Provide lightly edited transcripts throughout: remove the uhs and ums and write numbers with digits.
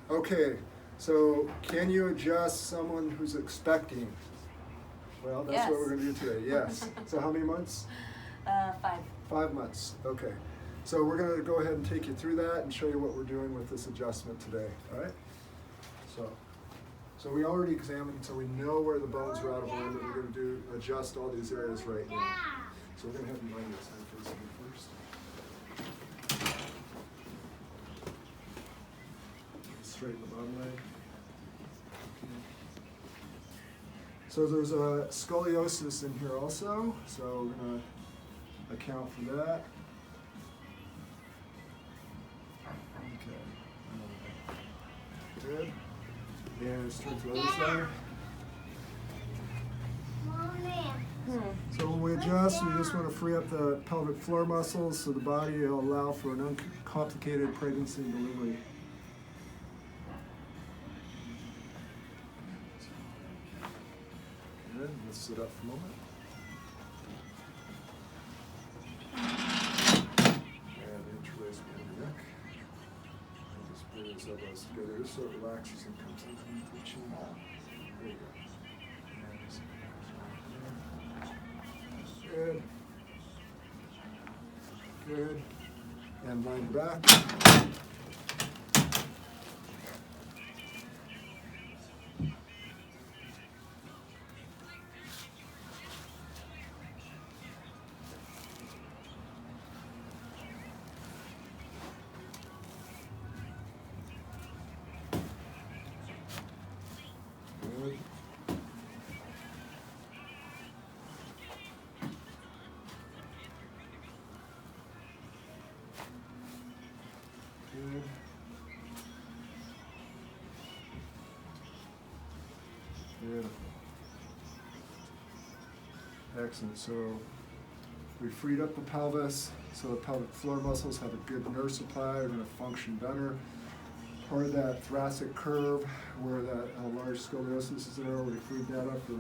Okay, so can you adjust someone who's expecting? Well, that's what we're going to do today, yes. So how many months? 5. 5 months, okay. So we're going to go ahead and take you through that and show you what we're doing with this adjustment today, all right? So we already examined, so we know where the bones are out of alignment. We're going to adjust all these areas right now. So we're going to have you line this side facing me first. Straighten the bottom leg. So there's a scoliosis in here also, so we're going to account for that. Okay. Good. And straight to the other side. So when we adjust, we just want to free up the pelvic floor muscles so the body will allow for an uncomplicated pregnancy and delivery. Good. Let's sit up for a moment. And interlace behind the neck. And just bring those elbows together just so it relaxes and comes underneath the chin. There you go. Good. Good. And line your back. Good. Good. Beautiful. Excellent. So we freed up the pelvis, so the pelvic floor muscles have a good nerve supply. They're going to function better. Part of that thoracic curve where that large scoliosis is there, we freed that up for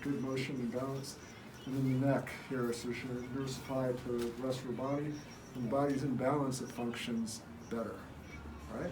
good motion and balance. And then the neck here, so there's nerve supply to the rest of the body. When the body's in balance, it functions better. All right?